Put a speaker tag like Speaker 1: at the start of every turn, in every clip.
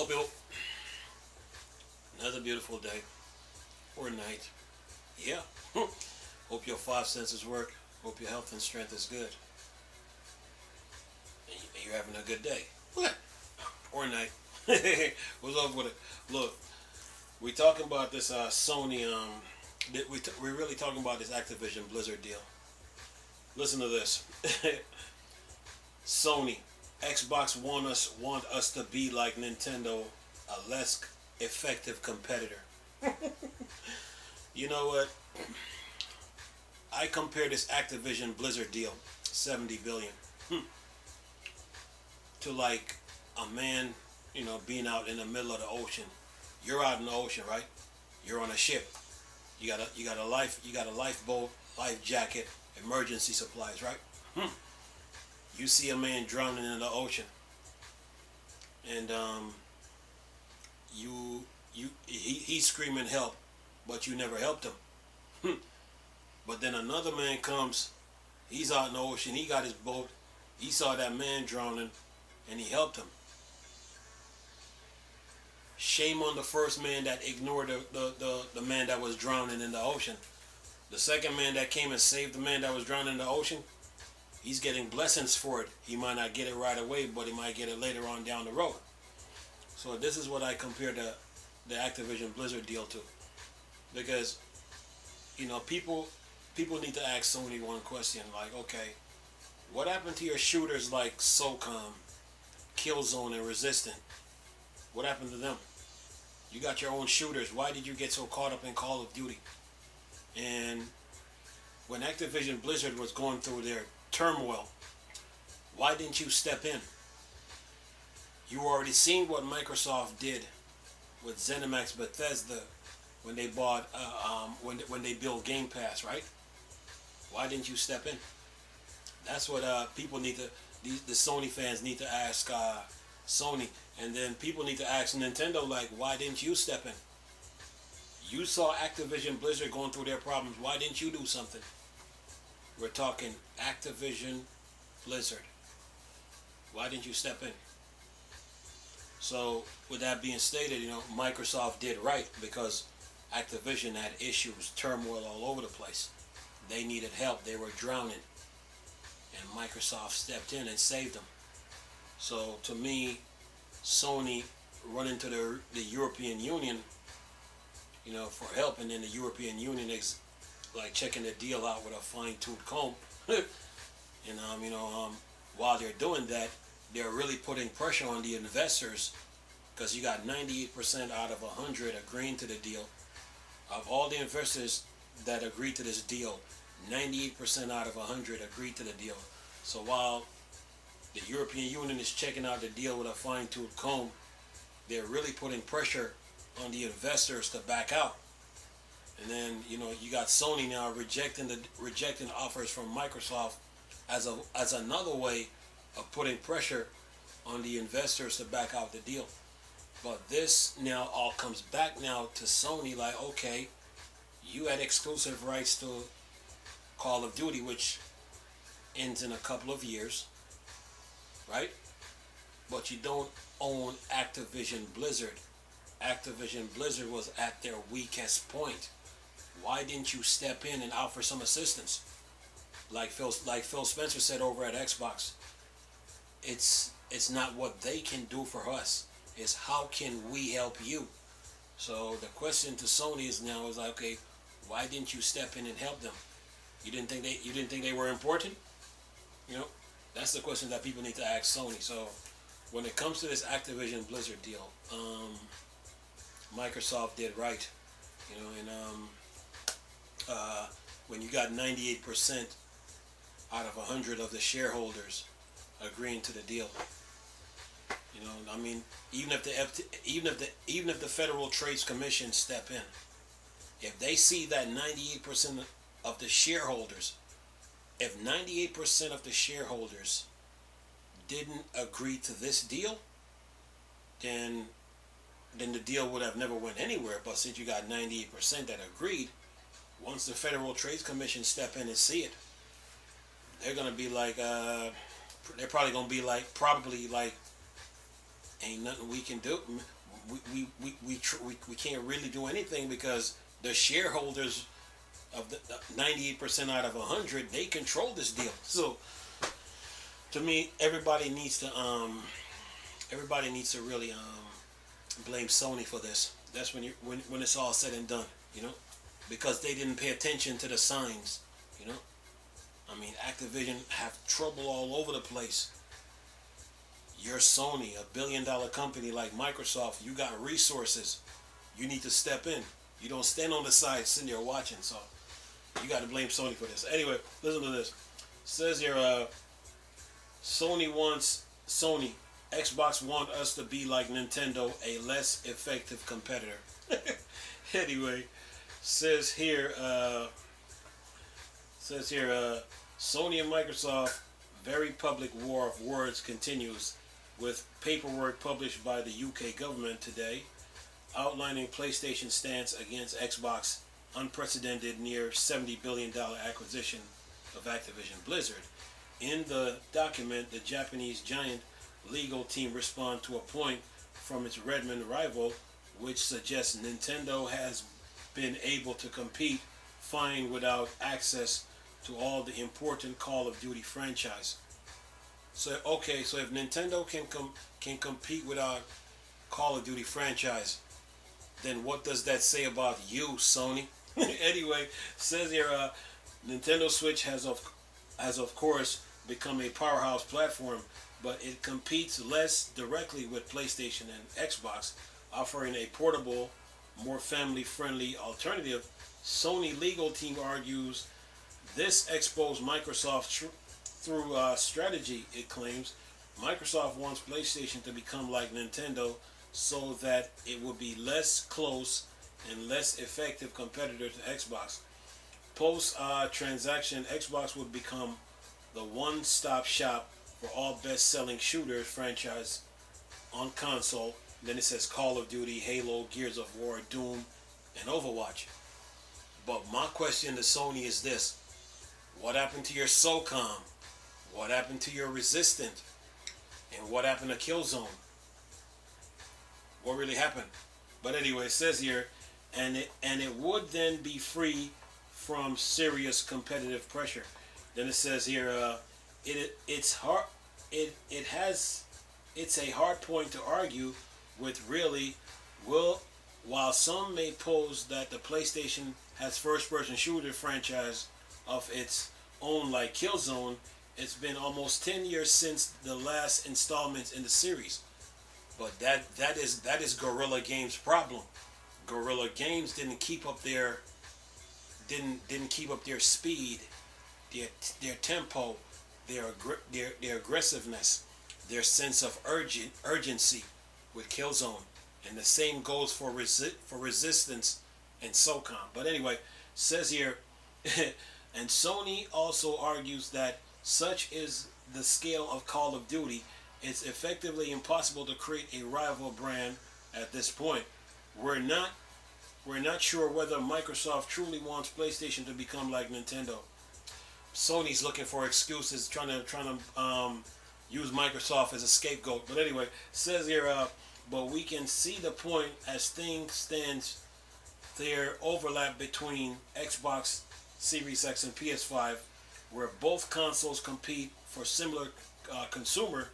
Speaker 1: Well, Bill, another beautiful day or night. Yeah. Hope your five senses work. Hope your health and strength is good. And you're having a good day. What? Or night. What's up with it? Look, we talking about this Sony. We're really talking about this Activision Blizzard deal. Listen to this. Sony, Xbox want us to be like Nintendo, a less effective competitor. You know what? I compare this Activision Blizzard deal, 70 billion, to like a man, being out in the middle of the ocean. You're out in the ocean, right? You're on a ship. You got a lifeboat, life jacket, emergency supplies, right? You see a man drowning in the ocean, and he's screaming help, but you never helped him. But then another man comes, he's out in the ocean, he got his boat, he saw that man drowning, and he helped him. Shame on the first man that ignored the man that was drowning in the ocean. The second man that came and saved the man that was drowning in the ocean, he's getting blessings for it. He might not get it right away, but he might get it later on down the road. So this is what I compare the Activision Blizzard deal to. Because, people need to ask Sony one question, like, okay, what happened to your shooters like SOCOM, Killzone, and Resistant? What happened to them? You got your own shooters. Why did you get so caught up in Call of Duty? And when Activision Blizzard was going through their turmoil, why didn't you step in? You already seen what Microsoft did with ZeniMax Bethesda when they bought when they built Game Pass, right? Why didn't you step in? That's what people need to, the Sony fans need to ask Sony, and then people need to ask Nintendo, like, why didn't you step in? You saw Activision Blizzard going through their problems. Why didn't you do something? We're talking Activision Blizzard. Why didn't you step in? So, with that being stated, Microsoft did right because Activision had issues, turmoil all over the place. They needed help. They were drowning. And Microsoft stepped in and saved them. So, to me, Sony running to the European Union, for help, and then the European Union is like checking the deal out with a fine-tooth comb. And while they're doing that, they're really putting pressure on the investors, because you got 98% out of 100 agreeing to the deal. Of all the investors that agreed to this deal, 98% out of 100 agreed to the deal. So while the European Union is checking out the deal with a fine-tooth comb, they're really putting pressure on the investors to back out. And then you got Sony now rejecting offers from Microsoft as another way of putting pressure on the investors to back out the deal. But this now all comes back now to Sony, like, okay, you had exclusive rights to Call of Duty, which ends in a couple of years, right? But you don't own Activision Blizzard. Activision Blizzard was at their weakest point. Why didn't you step in and offer some assistance? Like Phil Spencer said over at Xbox, it's not what they can do for us, it's how can we help you. So the question to Sony is now is like, okay, why didn't you step in and help them? You didn't think they were important? That's the question that people need to ask Sony. So when it comes to this Activision Blizzard deal, Microsoft did right, when you got 98% out of 100 of the shareholders agreeing to the deal. Even if the Federal Trade Commission step in, if they see that 98% of the shareholders, if 98% of the shareholders didn't agree to this deal, then the deal would have never went anywhere. But since you got 98% that agreed, once the Federal Trade Commission step in and see it, they're gonna be like, they're probably gonna be like, ain't nothing we can do. We can't really do anything because the shareholders of the 98% out of 100, they control this deal. So to me, everybody needs to really blame Sony for this. That's when it's all said and done, you know, because they didn't pay attention to the signs, you know. I mean, Activision have trouble all over the place. You're Sony, a billion-dollar company like Microsoft. You got resources. You need to step in. You don't stand on the side sitting there watching. So you got to blame Sony for this. Anyway, listen to this. It says here, Sony, Xbox want us to be like Nintendo, a less effective competitor. Anyway, says here, Sony and Microsoft very public war of words continues, with paperwork published by the UK government today outlining PlayStation's stance against Xbox unprecedented near $70 billion acquisition of Activision Blizzard. In the document, the Japanese giant legal team respond to a point from its Redmond rival, which suggests Nintendo has been able to compete fine without access to all the important Call of Duty franchise. So okay, so if Nintendo can compete without Call of Duty franchise, then what does that say about you, Sony? Anyway, says here, Nintendo Switch has of course become a powerhouse platform, but it competes less directly with PlayStation and Xbox, offering a portable, more family-friendly alternative. Sony legal team argues this exposed Microsoft through strategy. It claims Microsoft wants PlayStation to become like Nintendo so that it would be less close and less effective competitor to Xbox. Post transaction, Xbox would become the one-stop shop for all best-selling shooters franchise on console. Then it says Call of Duty, Halo, Gears of War, Doom, and Overwatch. But my question to Sony is this: what happened to your SOCOM? What happened to your Resistant? And what happened to Killzone? What really happened? But anyway, it says here, and it would then be free from serious competitive pressure. Then it says here, it's a hard point to argue with, really. While some may pose that the PlayStation has first-person shooter franchise of its own like Killzone, it's been almost 10 years since the last installments in the series. But that is Guerrilla Games' problem. Guerrilla Games didn't keep up their speed, their tempo, their aggressiveness, their sense of urgency with Killzone, and the same goes for Resistance and SOCOM. But anyway, says here, and Sony also argues that such is the scale of Call of Duty, it's effectively impossible to create a rival brand at this point. We're not sure whether Microsoft truly wants PlayStation to become like Nintendo. Sony's looking for excuses, trying to use Microsoft as a scapegoat. But anyway, says here, but we can see the point as things stand. There overlap between Xbox Series X and PS5, where both consoles compete for similar consumer,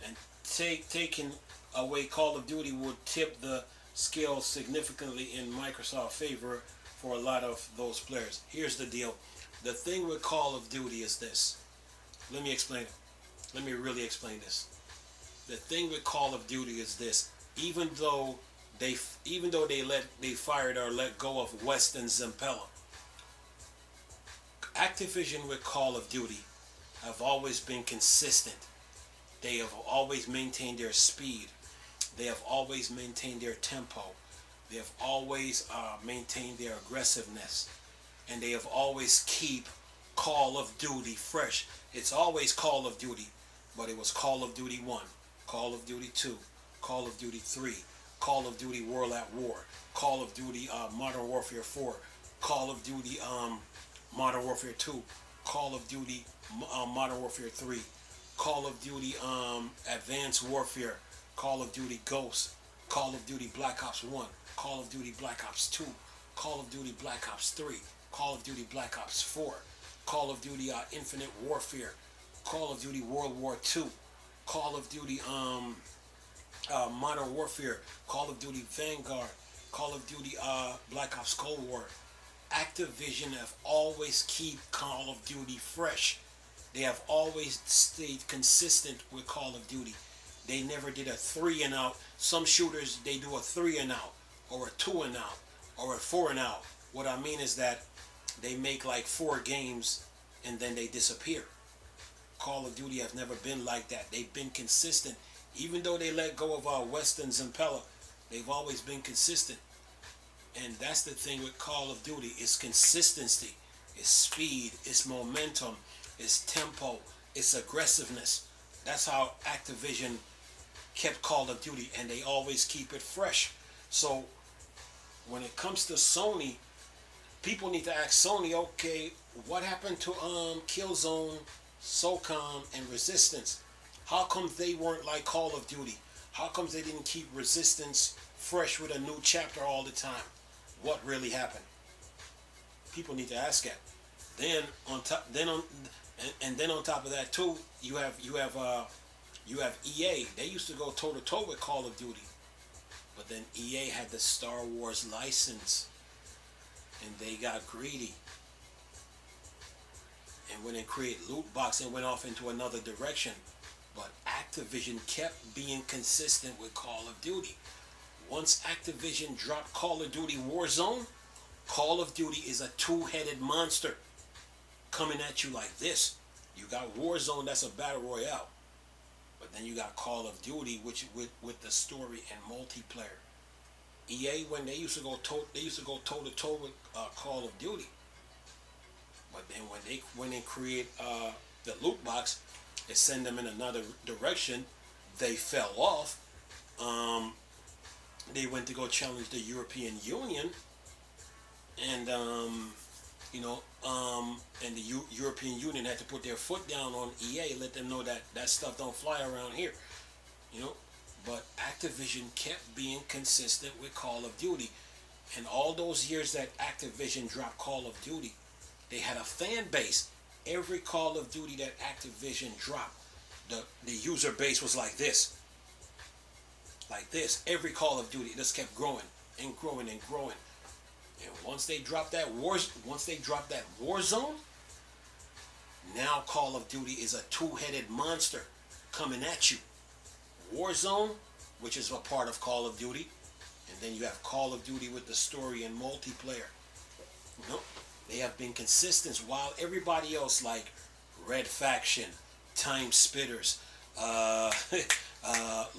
Speaker 1: and taking away Call of Duty would tip the scale significantly in Microsoft's favor for a lot of those players. Here's the deal. The thing with Call of Duty is this. Let me explain it. Let me really explain this. The thing with Call of Duty is this. Even though they fired or let go of West and Zampella, Activision with Call of Duty have always been consistent. They have always maintained their speed. They have always maintained their tempo. They have always maintained their aggressiveness. And they have always keep Call of Duty fresh. It's always Call of Duty, but it was Call of Duty 1, Call of Duty 2, Call of Duty 3, Call of Duty World at War, Call of Duty Modern Warfare 4, Call of Duty Modern Warfare 2, Call of Duty Modern Warfare 3, Call of Duty Advanced Warfare, Call of Duty Ghosts, Call of Duty Black Ops 1, Call of Duty Black Ops 2, Call of Duty Black Ops 3, Call of Duty Black Ops 4, Call of Duty Infinite Warfare, Call of Duty World War II, Call of Duty Modern Warfare, Call of Duty Vanguard, Call of Duty Black Ops Cold War. Activision have always keep Call of Duty fresh. They have always stayed consistent with Call of Duty. They never did a 3 and out. Some shooters, they do a 3 and out, or a 2 and out, or a 4 and out. What I mean is that they make like 4 games and then they disappear. Call of Duty has never been like that. They've been consistent. Even though they let go of Weston's Impella, they've always been consistent. And that's the thing with Call of Duty. It's consistency. It's speed. It's momentum. It's tempo. It's aggressiveness. That's how Activision kept Call of Duty, and they always keep it fresh. So when it comes to Sony, people need to ask Sony, okay, what happened to Killzone, SOCOM, and Resistance? How come they weren't like Call of Duty? How come they didn't keep Resistance fresh with a new chapter all the time? What really happened? People need to ask that. Then on top, then on top of that too, you have EA. They used to go toe to toe with Call of Duty, but then EA had the Star Wars license, and they got greedy. And when they created loot box, it went off into another direction. But Activision kept being consistent with Call of Duty. Once Activision dropped Call of Duty Warzone, Call of Duty is a two-headed monster coming at you like this. You got Warzone, that's a battle royale, but then you got Call of Duty, which with the story and multiplayer. EA, when they used to go toe to toe with Call of Duty, but then when they create the loot box, they send them in another direction. They fell off. They went to go challenge the European Union, and and the European Union had to put their foot down on EA, let them know that that stuff don't fly around here, But Activision kept being consistent with Call of Duty, and all those years that Activision dropped Call of Duty, they had a fan base. Every Call of Duty that Activision dropped, the user base was like this. Like this. Every Call of Duty just kept growing and growing and growing. And once they dropped that Warzone, now Call of Duty is a two-headed monster coming at you. Warzone, which is a part of Call of Duty, and then you have Call of Duty with the story and multiplayer. They have been consistent while everybody else, like Red Faction, Time Spitters,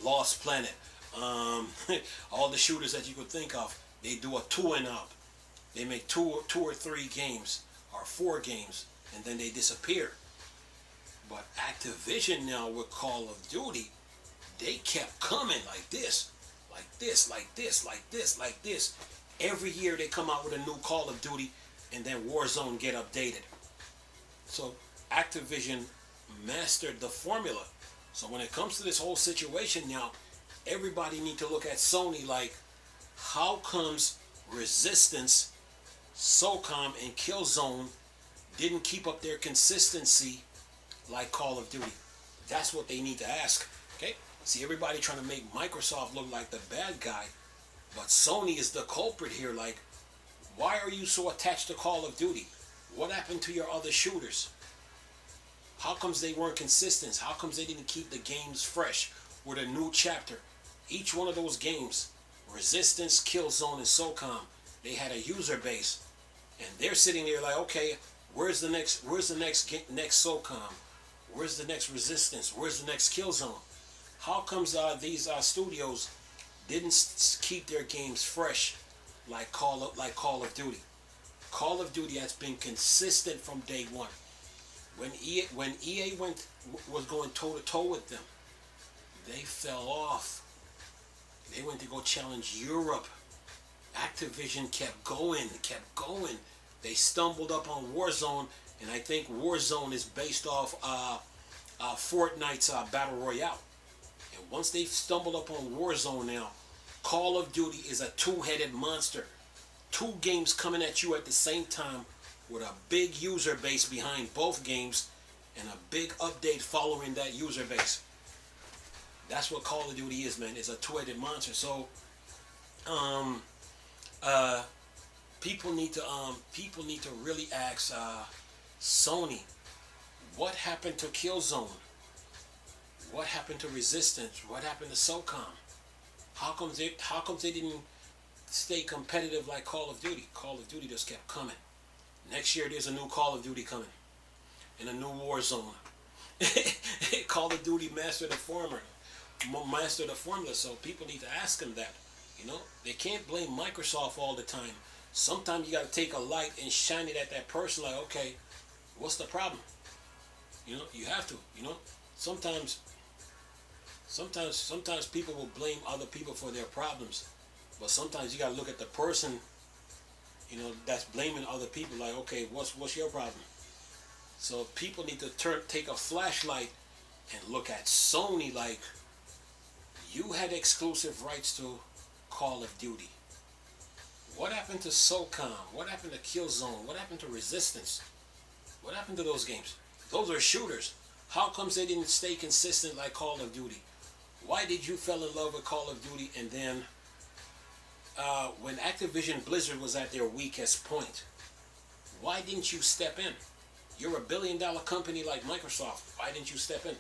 Speaker 1: Lost Planet, all the shooters that you could think of, they do a 2 and out. They make two or 3 games or 4 games, and then they disappear. But Activision now with Call of Duty, they kept coming like this, like this, like this, like this, like this. Every year they come out with a new Call of Duty, and then Warzone get updated. So Activision mastered the formula. So when it comes to this whole situation now, everybody need to look at Sony like, how comes Resistance, SOCOM, and Killzone didn't keep up their consistency like Call of Duty? That's what they need to ask. Okay? See, everybody trying to make Microsoft look like the bad guy, but Sony is the culprit here. Like, why are you so attached to Call of Duty? What happened to your other shooters? How comes they weren't consistent? How comes they didn't keep the games fresh with a new chapter? Each one of those games, Resistance, Killzone, and SOCOM, they had a user base, and they're sitting there like, okay, where's the next SOCOM? Where's the next Resistance? Where's the next Killzone? How comes these studios didn't keep their games fresh like Call of Duty? Call of Duty has been consistent from day one. When EA was going toe to toe with them, they fell off. They went to go challenge Europe. Activision kept going. They stumbled up on Warzone, and I think Warzone is based off Fortnite's Battle Royale. And once they've stumbled upon Warzone now, Call of Duty is a two-headed monster. Two games coming at you at the same time with a big user base behind both games and a big update following that user base. That's what Call of Duty is, man. It's a two-headed monster. So, people need to really ask Sony, what happened to Killzone? What happened to Resistance? What happened to SOCOM? How come they didn't stay competitive like Call of Duty? Call of Duty just kept coming. Next year there's a new Call of Duty coming, and a new Warzone. Call of Duty mastered the formula. So people need to ask them that. You know, they can't blame Microsoft all the time. Sometimes you got to take a light and shine it at that person. Like, okay, what's the problem? You know, you have to. You know, sometimes people will blame other people for their problems, but sometimes you got to look at the person, you know, that's blaming other people. Like, okay, what's your problem? So people need to take a flashlight and look at Sony. Like, you had exclusive rights to Call of Duty. What happened to SOCOM? What happened to Killzone? What happened to Resistance? What happened to those games? Those are shooters. How comes they didn't stay consistent like Call of Duty? Why did you fall in love with Call of Duty, and then when Activision Blizzard was at their weakest point, why didn't you step in? You're a billion-dollar company like Microsoft. Why didn't you step in?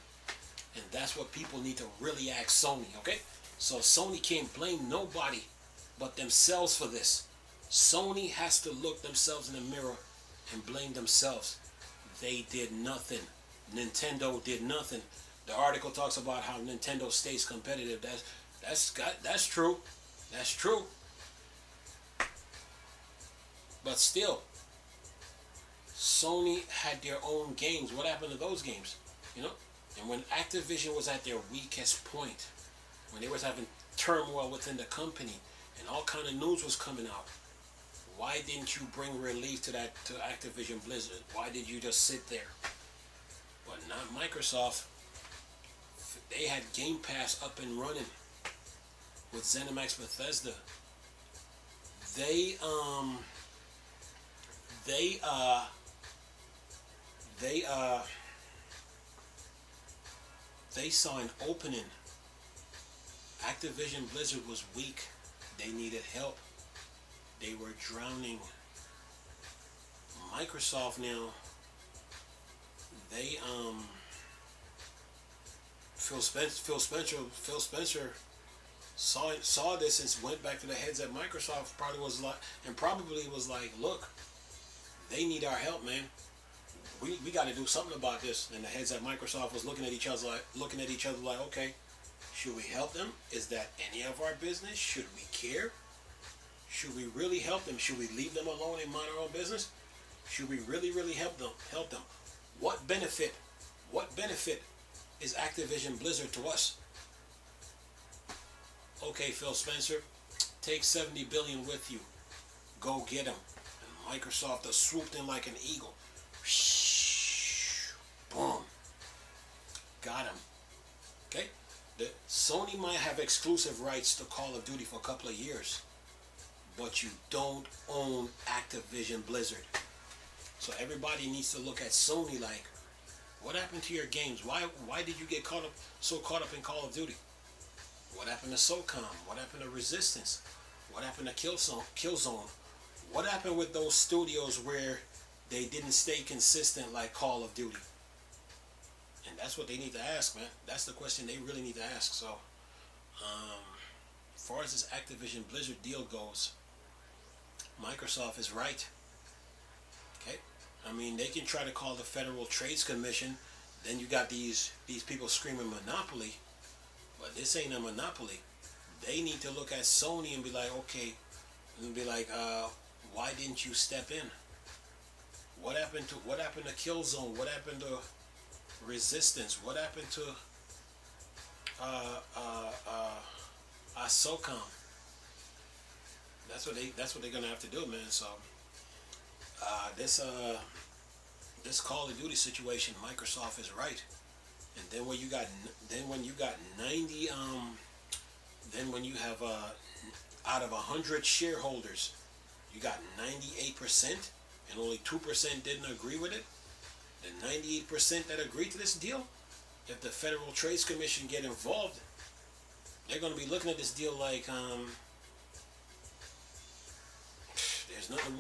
Speaker 1: And that's what people need to really ask Sony, okay? So Sony can't blame nobody but themselves for this. Sony has to look themselves in the mirror and blame themselves. They did nothing. Nintendo did nothing. The article talks about how Nintendo stays competitive. That's true. That's true. But still, Sony had their own games. What happened to those games? You know? And when Activision was at their weakest point, when they was having turmoil within the company and all kind of news was coming out, why didn't you bring relief to Activision Blizzard? Why did you just sit there? But not Microsoft. They had Game Pass up and running with ZeniMax Bethesda. They saw an opening. Activision Blizzard was weak. They needed help. They were drowning. Microsoft now, they Phil Spencer saw this and went back to the heads at Microsoft. Probably was like, look, they need our help, man. We got to do something about this. And the heads at Microsoft was looking at each other like, okay, should we help them? Is that any of our business? Should we care? Should we really help them? Should we leave them alone and mind our own business? Should we really help them? What benefit is Activision Blizzard to us? Okay, Phil Spencer, take $70 billion with you. Go get them. And Microsoft has swooped in like an eagle. Boom. Got him. Okay? Sony might have exclusive rights to Call of Duty for a couple of years, but you don't own Activision Blizzard. So everybody needs to look at Sony like, what happened to your games? Why did you get so caught up in Call of Duty? What happened to SOCOM? What happened to Resistance? What happened to Killzone? What happened with those studios where they didn't stay consistent like Call of Duty? And that's what they need to ask, man. That's the question they really need to ask. So, as far as this Activision Blizzard deal goes, Microsoft is right. Okay? I mean, they can try to call the Federal Trade Commission. Then you got these people screaming monopoly. But this ain't a monopoly. They need to look at Sony and be like, okay, why didn't you step in? What happened to Killzone? What happened to Resistance? What happened to SOCOM? That's what they're gonna have to do, man. So this Call of Duty situation, Microsoft is right, And then when you got 90, then when you have out of 100 shareholders, you got 98%, and only 2% didn't agree with it. The 98% that agreed to this deal, if the Federal Trade Commission get involved, they're going to be looking at this deal like, there's nothing,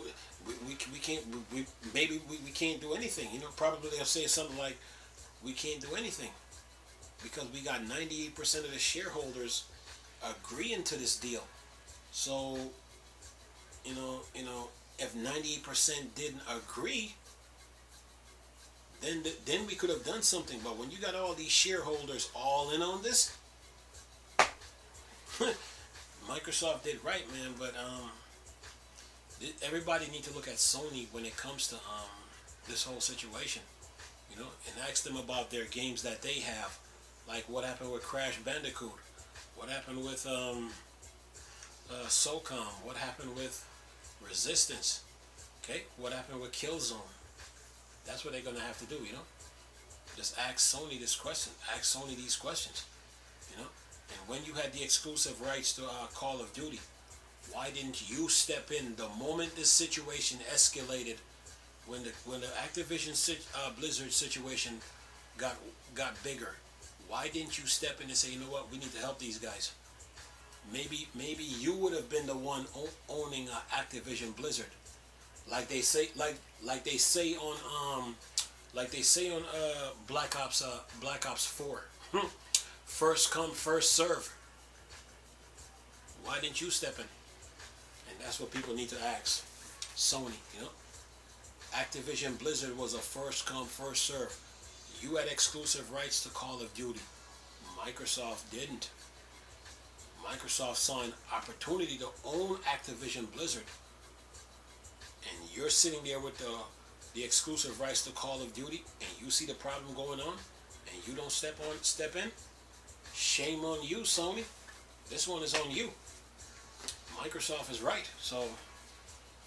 Speaker 1: we can't, we can't do anything. You know, probably they'll say something like, we can't do anything because we got 98% of the shareholders agreeing to this deal. So, you know, if 98% didn't agree, then we could have done something. But when you got all these shareholders all in on this, Microsoft did right, man. But everybody need to look at Sony when it comes to this whole situation, you know, and ask them about their games that they have, like what happened with Crash Bandicoot, what happened with SOCOM, what happened with Resistance, okay, what happened with Killzone. That's what they're gonna have to do, you know. Just ask Sony this question, ask Sony these questions, you know. And when you had the exclusive rights to Call of Duty, why didn't you step in the moment this situation escalated? When the Activision Blizzard situation got bigger, why didn't you step in and say, you know what, we need to help these guys? Maybe you would have been the one owning Activision Blizzard, like they say on Black Ops 4, first come first serve. Why didn't you step in? And that's what people need to ask Sony, you know. Activision Blizzard was a first come first serve. You had exclusive rights to Call of Duty. Microsoft didn't. Microsoft saw an opportunity to own Activision Blizzard, and you're sitting there with the exclusive rights to Call of Duty, and you see the problem going on, and you don't step in. Shame on you, Sony. This one is on you. Microsoft is right. So,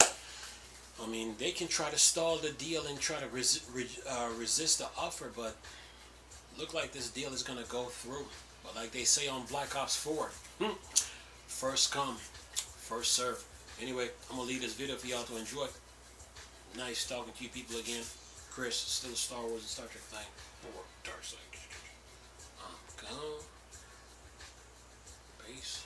Speaker 1: I mean, they can try to stall the deal and try to resist the offer, but look like this deal is gonna go through. But like they say on Black Ops 4, first come, first serve. Anyway, I'm gonna leave this video for y'all to enjoy. Nice talking to you people again. Chris, still a Star Wars and Star Trek thing. Or Dark Side. Go. Base.